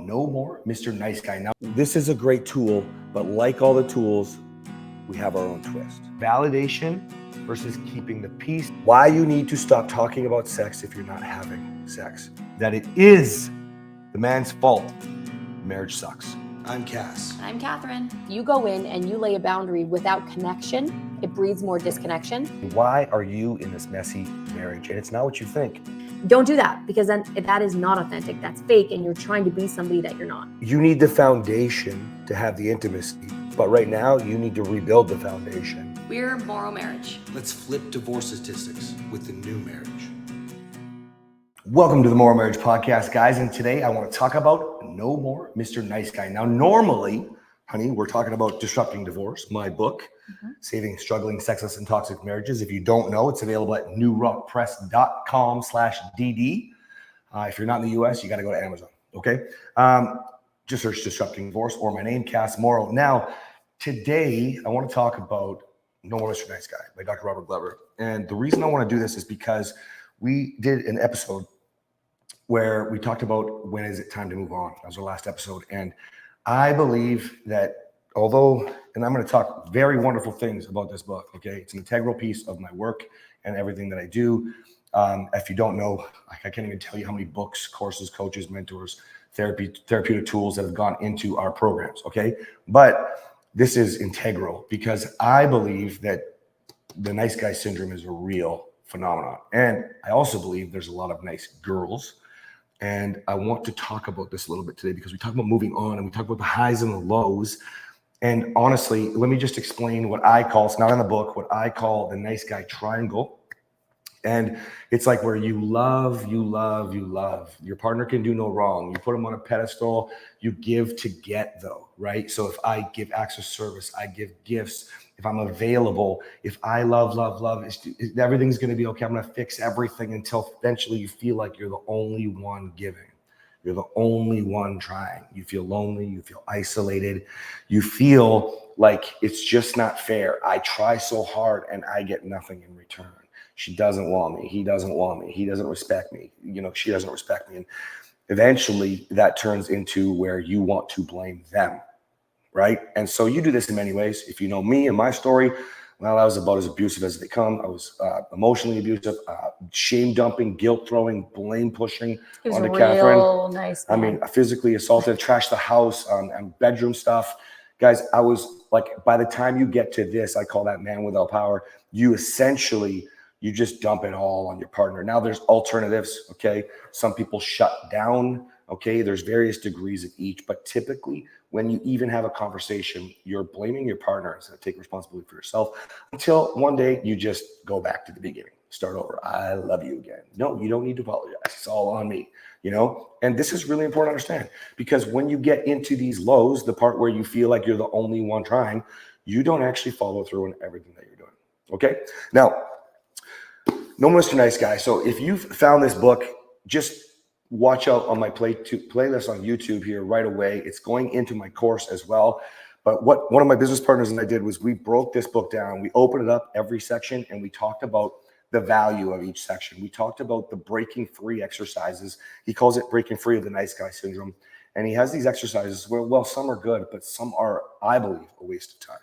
No More Mr. Nice Guy. Now, this is a great tool, but like all the tools, we have our own twist. Validation versus keeping the peace. Why you need to stop talking about sex if you're not having sex. That it is the man's fault. Marriage sucks. I'm Cass. I'm Kathryn. You go in and you lay a boundary without connection, it breeds more disconnection. Why are you in this messy marriage? And it's not what you think. Don't do that, because then that is not authentic. That's fake, and you're trying to be somebody that you're not. You need the foundation to have the intimacy, but right now you need to rebuild the foundation. We're MorrowMarriage. Let's flip divorce statistics with the new marriage. Welcome to the MorrowMarriage podcast, guys. And today I want to talk about No More Mr. Nice Guy. Now, normally, honey, we're talking about Disrupting Divorce, my book, Saving Struggling Sexless and Toxic Marriages. If you don't know, it's available at newrockpress.com/DD. If you're not in the US, you got to go to Amazon. Okay. Just search Disrupting Divorce or my name, Kathryn Morrow. Now, today I want to talk about No More Mr. Nice Guy by Dr. Robert Glover. And the reason I want to do this is because we did an episode where we talked about when is it time to move on. That was our last episode. And I believe that although, and I'm going to talk very wonderful things about this book, okay? It's an integral piece of my work and everything that I do. If you don't know, I can't even tell you how many books, courses, coaches, mentors, therapeutic tools that have gone into our programs, okay? But this is integral because I believe that the nice guy syndrome is a real phenomenon. And I also believe there's a lot of nice girls. And I want to talk about this a little bit today because we talk about moving on and we talk about the highs and the lows. And honestly, let me just explain what I call, it's not in the book, what I call the nice guy triangle. And it's like where you love, you love, you love. Your partner can do no wrong. You put them on a pedestal. You give to get though, right? So if I give acts of service, I give gifts. If I'm available, if I love, everything's going to be okay. I'm going to fix everything until eventually you feel like you're the only one giving. You're the only one trying. You feel lonely. You feel isolated. You feel like it's just not fair. I try so hard and I get nothing in return. She doesn't want me. He doesn't want me. He doesn't respect me. She doesn't respect me. And eventually that turns into where you want to blame them. Right. And so you do this in many ways. If you know me and my story, well, I was about as abusive as they come. I was emotionally abusive, shame dumping, guilt throwing, blame pushing onto Kathryn. Nice. I mean, physically assaulted, trashed the house, and bedroom stuff. Guys, I was like, by the time you get to this, I call that man without power. You just dump it all on your partner. Now there's alternatives. Okay. Some people shut down. Okay. There's various degrees of each, but typically when you even have a conversation, you're blaming your partner instead of taking responsibility for yourself until one day you just go back to the beginning, start over. I love you again. No, you don't need to apologize. It's all on me, And this is really important to understand because when you get into these lows, the part where you feel like you're the only one trying, you don't actually follow through on everything that you're doing. Okay. Now, No Mr. Nice Guy. So if you've found this book, just watch out on my playlist on YouTube here right away. It's going into my course as well. But what one of my business partners and I did was we broke this book down. We opened it up every section and we talked about the value of each section. We talked about the breaking free exercises. He calls it breaking free of the nice guy syndrome. And he has these exercises where, well, some are good, but some are, I believe, a waste of time,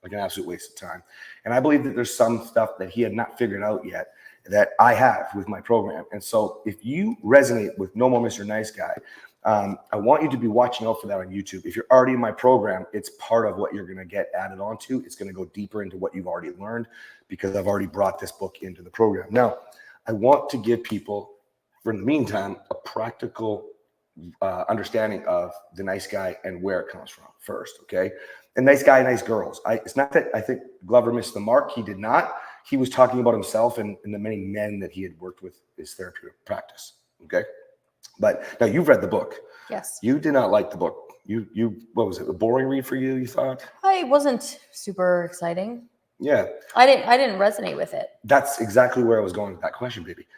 like an absolute waste of time. And I believe that there's some stuff that he had not figured out yet that I have with my program. And so if you resonate with No More Mr. Nice Guy, I want you to be watching out for that on YouTube. If you're already in my program, it's part of what you're going to get added onto. It's going to go deeper into what you've already learned because I've already brought this book into the program. Now, I want to give people, for the meantime, a practical understanding of the nice guy and where it comes from first, okay? And nice guy, nice girls. It's not that I think Glover missed the mark. He did not. He was talking about himself and the many men that he had worked with his therapeutic practice. Okay. But now you've read the book. Yes. You did not like the book. What was it? A boring read for you, you thought? It wasn't super exciting. Yeah. I didn't resonate with it. That's exactly where I was going with that question, baby.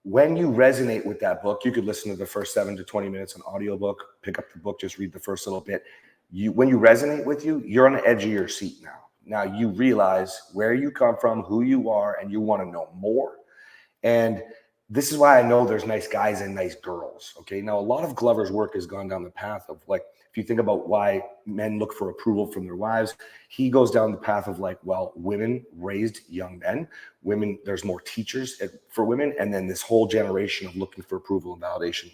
When you resonate with that book, you could listen to the first 7 to 20 minutes on audiobook, pick up the book, just read the first little bit. When you resonate with you're on the edge of your seat now. Now you realize where you come from, who you are, and you want to know more. And this is why I know there's nice guys and nice girls. Okay. Now, a lot of Glover's work has gone down the path of like, if you think about why men look for approval from their wives, he goes down the path of like, well, women raised young men, women, there's more teachers for women. And then this whole generation of looking for approval and validation,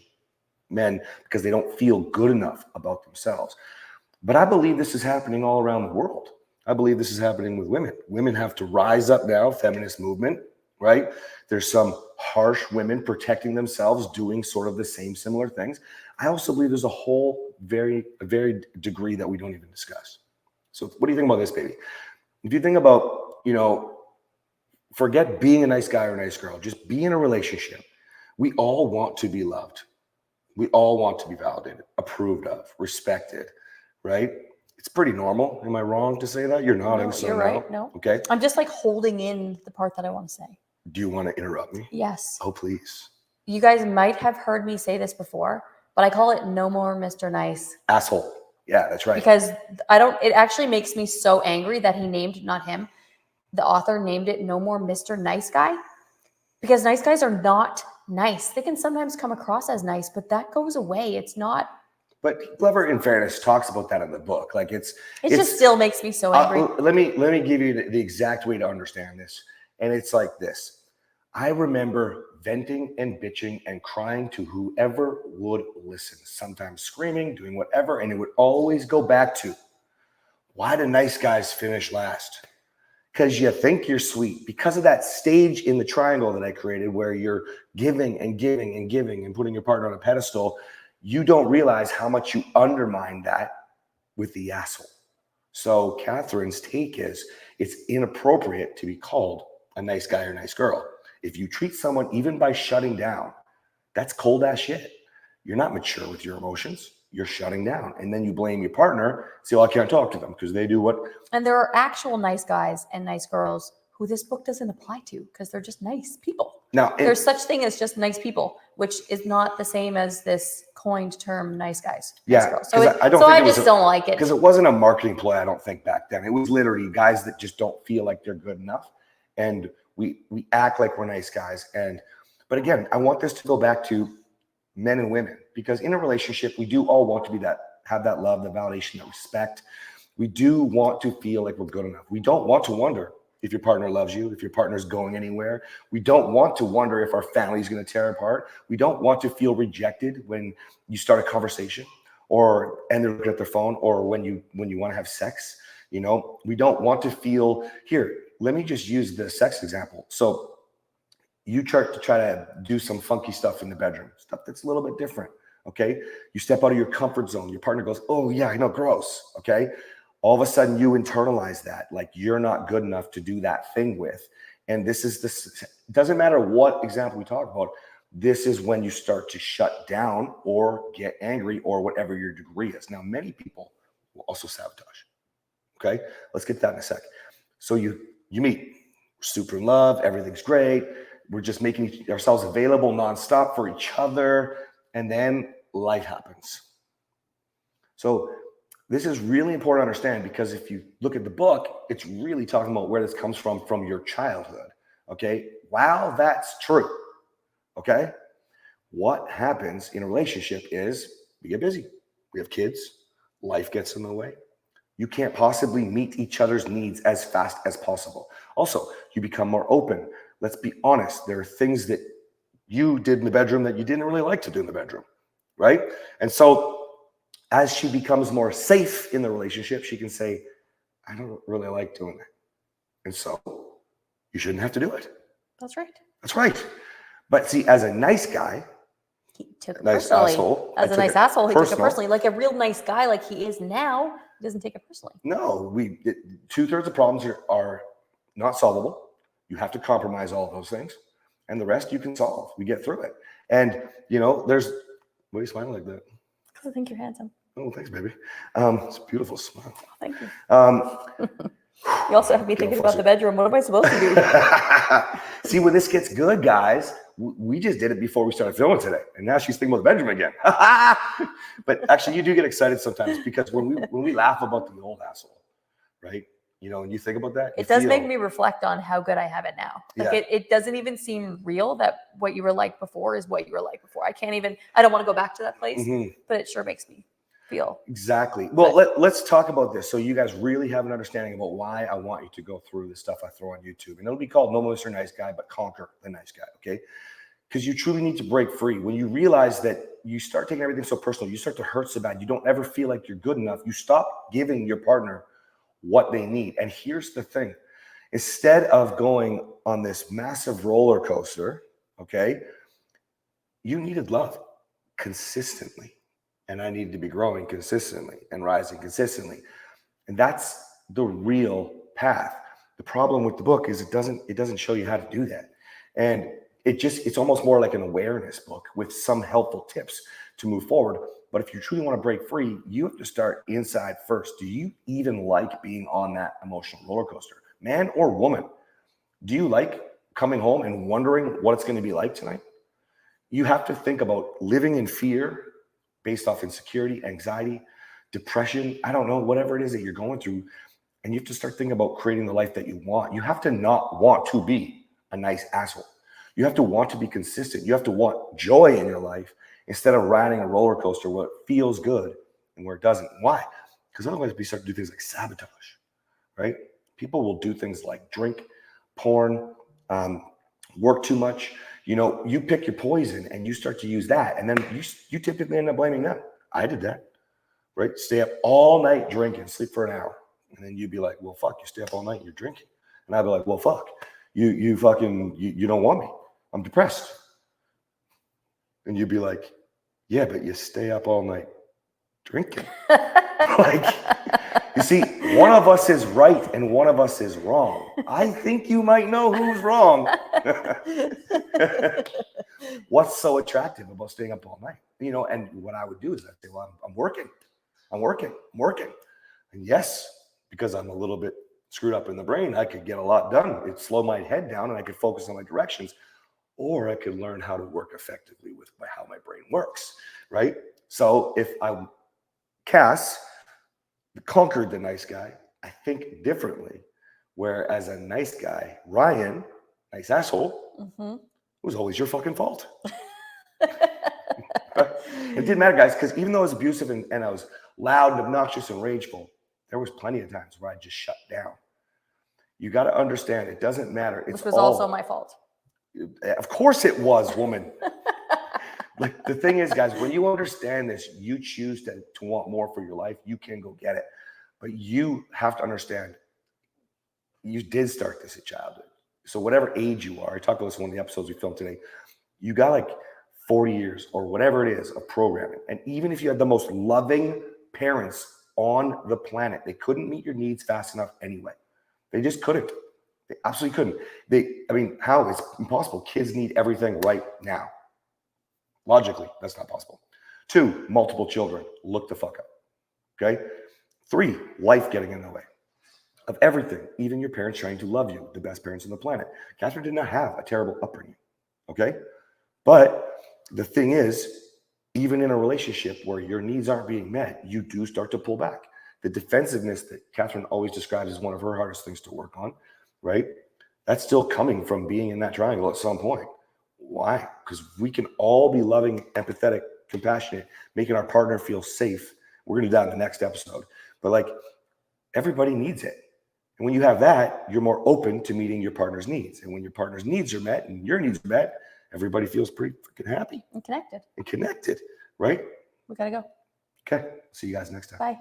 men, because they don't feel good enough about themselves. But I believe this is happening all around the world. I believe this is happening with women. Women have to rise up now, feminist movement, right? There's some harsh women protecting themselves, doing sort of the same similar things. I also believe there's a whole very degree that we don't even discuss. So what do you think about this, baby? If you think about, you know, forget being a nice guy or a nice girl, just be in a relationship. We all want to be loved. We all want to be validated, approved of, respected, right? It's pretty normal. Am I wrong to say that? You're nodding. No, so you're no. right. No. Okay. I'm just like holding in the part that I want to say. Do you want to interrupt me? Yes. Oh, please. You guys might have heard me say this before, but I call it no more Mr. Nice. Asshole. Yeah, that's right. Because it actually makes me so angry that he named, not him, the author named it no more Mr. Nice Guy. Because nice guys are not nice. They can sometimes come across as nice, but that goes away. It's not. But Glover, in fairness, talks about that in the book. Like it's just still makes me so angry. Let me give you the exact way to understand this. And it's like this. I remember venting and bitching and crying to whoever would listen, sometimes screaming, doing whatever. And it would always go back to, why do nice guys finish last? Because you think you're sweet. Because of that stage in the triangle that I created where you're giving and giving and giving and putting your partner on a pedestal, you don't realize how much you undermine that with the asshole. So Kathryn's take is it's inappropriate to be called a nice guy or nice girl. If you treat someone even by shutting down, that's cold ass shit. You're not mature with your emotions. You're shutting down. And then you blame your partner. Say, well, I can't talk to them because they do what. And there are actual nice guys and nice girls who this book doesn't apply to because they're just nice people. Now, there's such thing as just nice people, which is not the same as this coined term, nice guys. Yeah. Nice girls. So I just don't like it. Because it wasn't a marketing ploy, I don't think, back then. It was literally guys that just don't feel like they're good enough. And we act like we're nice guys. But again, I want this to go back to men and women, because in a relationship, we do all want to have that love, the validation, the respect. We do want to feel like we're good enough. We don't want to wonder if your partner loves you, if your partner's going anywhere. We don't want to wonder if our family is going to tear apart. We don't want to feel rejected when you start a conversation and they're looking at their phone, or when you want to have sex. You know, we don't want to feel here. Let me just use the sex example. So you try to do some funky stuff in the bedroom, stuff that's a little bit different. Okay. You step out of your comfort zone. Your partner goes, oh yeah, I know, gross. Okay. All of a sudden you internalize that, like you're not good enough to do that thing with. And doesn't matter what example we talk about. This is when you start to shut down or get angry or whatever your degree is. Now, many people will also sabotage. Okay. Let's get to that in a sec. So you meet, super in love. Everything's great. We're just making ourselves available nonstop for each other. And then life happens. So this is really important to understand, because if you look at the book, it's really talking about where this comes from your childhood. Okay. While that's true. Okay. What happens in a relationship is we get busy. We have kids. Life gets in the way. You can't possibly meet each other's needs as fast as possible. Also, you become more open. Let's be honest. There are things that you did in the bedroom that you didn't really like to do in the bedroom, right? And so as she becomes more safe in the relationship, she can say, I don't really like doing that. And so you shouldn't have to do it. That's right. That's right. But see, as a nice guy, he took it nice personally. Asshole, as a nice asshole, he took it personally. Like a real nice guy like he is now, he doesn't take it personally. No, 2/3 of problems are not solvable. You have to compromise all of those things. And the rest you can solve. We get through it. And, you know, what are you smiling like that? Because I think you're handsome. Oh, thanks, baby. It's a beautiful smile. Oh, thank you. You also have me thinking about the bedroom. What am I supposed to do? See, when this gets good, guys, we just did it before we started filming today. And now she's thinking about the bedroom again. But actually, you do get excited sometimes, because when we laugh about the old asshole, right? you know, and you think about that, It does make me reflect on how good I have it now. Like it doesn't even seem real that what you were like before is what you were like before. I don't want to go back to that place, but it sure makes me feel. Exactly. Well, let's talk about this. So you guys really have an understanding about why I want you to go through the stuff I throw on YouTube. And it'll be called No Mr. Nice Guy, but Conquer the Nice Guy. Okay. Because you truly need to break free. When you realize that you start taking everything so personal, you start to hurt so bad, you don't ever feel like you're good enough, you stop giving your partner what they need. And here's the thing. Instead of going on this massive roller coaster, okay, you needed love consistently. And I needed to be growing consistently and rising consistently. And that's the real path. The problem with the book is it doesn't show you how to do that. And it's almost more like an awareness book with some helpful tips to move forward. But if you truly want to break free, you have to start inside first. Do you even like being on that emotional roller coaster? Man or woman? Do you like coming home and wondering what it's going to be like tonight? You have to think about living in fear based off insecurity, anxiety, depression, I don't know, whatever it is that you're going through. And you have to start thinking about creating the life that you want. You have to not want to be a nice asshole. You have to want to be consistent. You have to want joy in your life instead of riding a roller coaster where it feels good and where it doesn't. Why? Because otherwise we start to do things like sabotage, right? People will do things like drink, porn, work too much. You know, you pick your poison and you start to use that. And then you typically end up blaming them. I did that, right? Stay up all night drinking, sleep for an hour. And then you'd be like, well, fuck, you stay up all night, you're drinking. And I'd be like, well, fuck, you don't want me. I'm depressed. And you'd be like, yeah, but you stay up all night drinking. Like, you see, one of us is right and one of us is wrong. I think you might know who's wrong. What's so attractive about staying up all night? You know, and what I would do is I'd say, well, I'm working. And yes, because I'm a little bit screwed up in the brain, I could get a lot done. It'd slow my head down and I could focus on my directions. Or I could learn how to work effectively with how my brain works, right? So if I, Cass, conquered the nice guy, I think differently. Whereas a nice guy, Ryan, nice asshole, it was always your fucking fault. It didn't matter, guys, because even though I was abusive and I was loud and obnoxious and rageful, there was plenty of times where I just shut down. You got to understand, it doesn't matter. Which was also my fault. Of course it was, woman. Like, the thing is, guys, when you understand this, you choose to want more for your life, you can go get it. But you have to understand, you did start this at childhood. So whatever age you are, I talked about this in one of the episodes we filmed today, you got like 40 years or whatever it is of programming. And even if you had the most loving parents on the planet, they couldn't meet your needs fast enough anyway. They just couldn't. They absolutely couldn't. How? It's impossible. Kids need everything right now. Logically, that's not possible. 2, multiple children. Look the fuck up. Okay? 3, life getting in the way of everything. Even your parents trying to love you, the best parents on the planet. Kathryn did not have a terrible upbringing. Okay? But the thing is, even in a relationship where your needs aren't being met, you do start to pull back. The defensiveness that Kathryn always describes as one of her hardest things to work on, right? That's still coming from being in that triangle at some point. Why? Because we can all be loving, empathetic, compassionate, making our partner feel safe. We're going to do that in the next episode. But like, everybody needs it. And when you have that, you're more open to meeting your partner's needs. And when your partner's needs are met and your needs are met, everybody feels pretty freaking happy. And connected. Right? We got to go. Okay. See you guys next time. Bye.